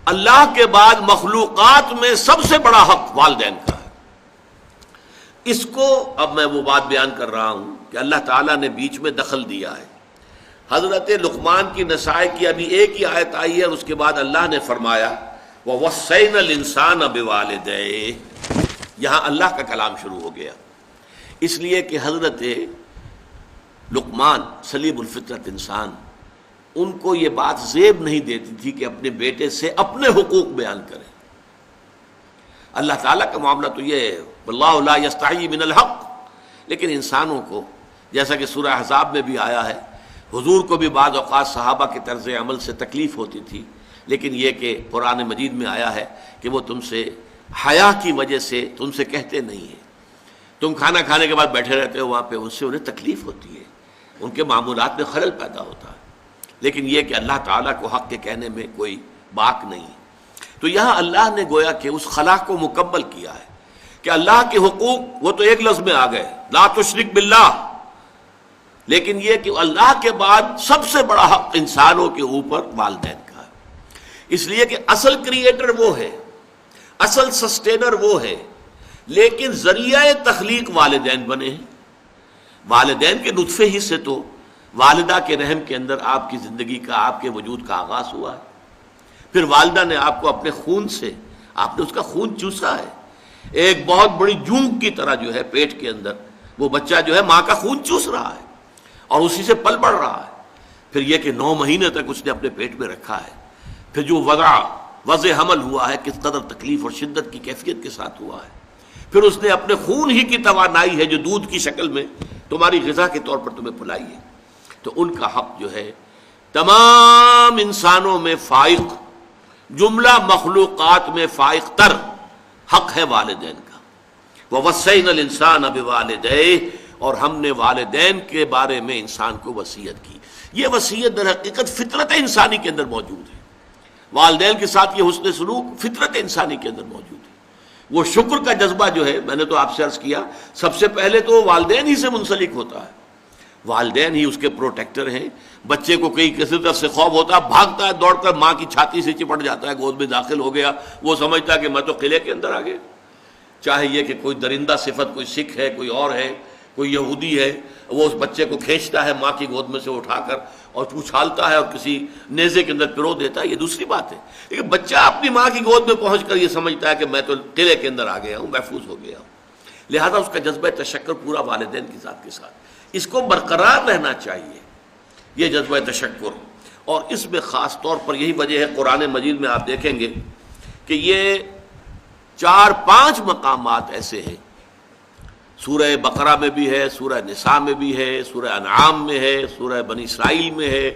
اللہ کے بعد مخلوقات میں سب سے بڑا حق والدین کا ہے۔ اس کو اب میں وہ بات بیان کر رہا ہوں کہ اللہ تعالیٰ نے بیچ میں دخل دیا ہے۔ حضرت لقمان کی نصائح کی ابھی ایک ہی آیت آئی ہے، اس کے بعد اللہ نے فرمایا وَوَصَّيْنَا الْإِنسَانَ بِوَالِدَيْهِ، یہاں اللہ کا کلام شروع ہو گیا، اس لیے کہ حضرت لقمان سلیم الفطرت انسان، ان کو یہ بات زیب نہیں دیتی تھی کہ اپنے بیٹے سے اپنے حقوق بیان کریں۔ اللہ تعالیٰ کا معاملہ تو یہ ہے وَاللَّهُ لَا يَسْتَحْيِي مِنَ الْحَقِّ، لیکن انسانوں کو جیسا کہ سورہ احزاب میں بھی آیا ہے، حضور کو بھی بعض اوقات صحابہ کے طرز عمل سے تکلیف ہوتی تھی، لیکن یہ کہ قرآن مجید میں آیا ہے کہ وہ تم سے حیا کی وجہ سے تم سے کہتے نہیں ہیں، تم کھانا کھانے کے بعد بیٹھے رہتے ہو وہاں پہ، ان سے انہیں تکلیف ہوتی ہے، ان کے معمولات میں خلل پیدا ہوتا ہے، لیکن یہ کہ اللہ تعالیٰ کو حق کے کہنے میں کوئی باک نہیں۔ تو یہاں اللہ نے گویا کہ اس خلا کو مکمل کیا ہے کہ اللہ کے حقوق وہ تو ایک لفظ میں آ گئے لا تشرک باللہ، لیکن یہ کہ اللہ کے بعد سب سے بڑا حق انسانوں کے اوپر والدین کا ہے، اس لیے کہ اصل کریٹر وہ ہے، اصل سسٹینر وہ ہے، لیکن ذریعہ تخلیق والدین بنے ہیں۔ والدین کے نطفے ہی سے تو والدہ کے رحم کے اندر آپ کی زندگی کا، آپ کے وجود کا آغاز ہوا ہے، پھر والدہ نے آپ کو اپنے خون سے، آپ نے اس کا خون چوسا ہے، ایک بہت بڑی جونگ کی طرح جو ہے پیٹ کے اندر وہ بچہ جو ہے ماں کا خون چوس رہا ہے اور اسی سے پل بڑھ رہا ہے، پھر یہ کہ 9 مہینے تک اس نے اپنے پیٹ میں رکھا ہے، پھر جو وضع حمل ہوا ہے کس قدر تکلیف اور شدت کی کیفیت کے ساتھ ہوا ہے، پھر اس نے اپنے خون ہی کی توانائی ہے جو دودھ کی شکل میں تمہاری غذا کے طور پر تمہیں پلائی ہے، تو ان کا حق جو ہے تمام انسانوں میں فائق، جملہ مخلوقات میں فائق تر حق ہے والدین کا۔ وَوَصَّيْنَا الْإِنسَانَ بِوَالِدَيْهِ، اور ہم نے والدین کے بارے میں انسان کو وصیت کی۔ یہ وصیت در حقیقت فطرت انسانی کے اندر موجود ہے، والدین کے ساتھ یہ حسن سلوک فطرت انسانی کے اندر موجود ہے۔ وہ شکر کا جذبہ جو ہے، میں نے تو آپ سے عرض کیا، سب سے پہلے تو والدین ہی سے منسلک ہوتا ہے، والدین ہی اس کے پروٹیکٹر ہیں۔ بچے کو کئی کسی طرف سے خوف ہوتا ہے، بھاگتا ہے دوڑ کر ماں کی چھاتی سے چپٹ جاتا ہے، گود میں داخل ہو گیا، وہ سمجھتا ہے کہ میں تو قلعے کے اندر آ گیا، چاہے یہ کہ کوئی درندہ صفت، کوئی سکھ ہے، کوئی اور ہے، کوئی یہودی ہے، وہ اس بچے کو کھینچتا ہے ماں کی گود میں سے اٹھا کر اور اچھالتا ہے اور کسی نیزے کے اندر پرو دیتا ہے، یہ دوسری بات ہے، لیکن بچہ اپنی ماں کی گود میں پہنچ کر یہ سمجھتا ہے کہ میں تو قلعے کے اندر آ گیا ہوں، محفوظ ہو گیا ہوں، لہذا اس کا جذبہ تشکر پورا والدین کی ذات کے ساتھ، اس کو برقرار رہنا چاہیے، یہ جذبہ تشکر۔ اور اس میں خاص طور پر یہی وجہ ہے، قرآن مجید میں آپ دیکھیں گے کہ یہ 4-5 مقامات ایسے ہیں، سورہ بقرہ میں بھی ہے، سورہ نساء میں بھی ہے، سورہ انعام میں ہے، سورہ بنی اسرائیل میں ہے،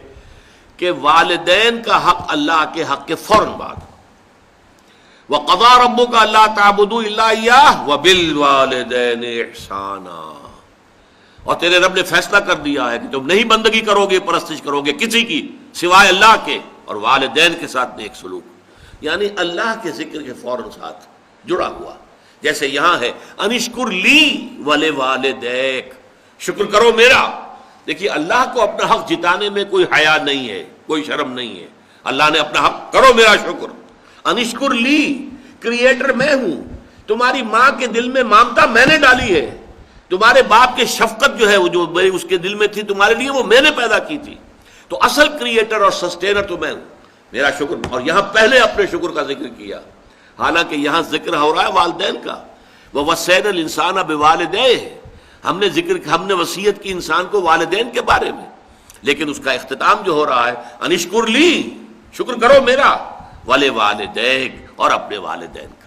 کہ والدین کا حق اللہ کے حق کے فوراً بعد وَقَضَىٰ رَبُّكَ أَلَّا تَعْبُدُوا إِلَّا إِيَّاهُ وَبِالْوَالِدَيْنِ إِحْسَانًا، اور تیرے رب نے فیصلہ کر دیا ہے کہ تم نہیں بندگی کرو گے، پرستش کرو گے کسی کی سوائے اللہ کے، اور والدین کے ساتھ نیک سلوک، یعنی اللہ کے ذکر کے فوراً ساتھ جڑا ہوا، جیسے یہاں ہے انشکر لی ولوالدیک، شکر کرو میرا۔ دیکھیے اللہ کو اپنا حق جتانے میں کوئی حیا نہیں ہے، کوئی شرم نہیں ہے، اللہ نے اپنا حق کرو میرا شکر۔ انشکر لی، کریٹر میں ہوں، تمہاری ماں کے دل میں ممتا میں نے ڈالی ہے، تمہارے باپ کی شفقت جو ہے وہ جو اس کے دل میں تھی تمہارے لیے وہ میں نے پیدا کی تھی، تو اصل کریٹر اور سسٹینر تو میں ہوں، میرا شکر۔ اور یہاں پہلے اپنے شکر کا ذکر کیا، حالانکہ یہاں ذکر ہو رہا ہے والدین کا، وَوَصَّيْنَا الْإِنسَانَ بِوَالِدَيْهِ، ہم نے وصیت کی انسان کو والدین کے بارے میں، لیکن اس کا اختتام جو ہو رہا ہے انشکر لی، شکر کرو میرا، وَلِوَالِدَيْكَ، اور اپنے والدین کا۔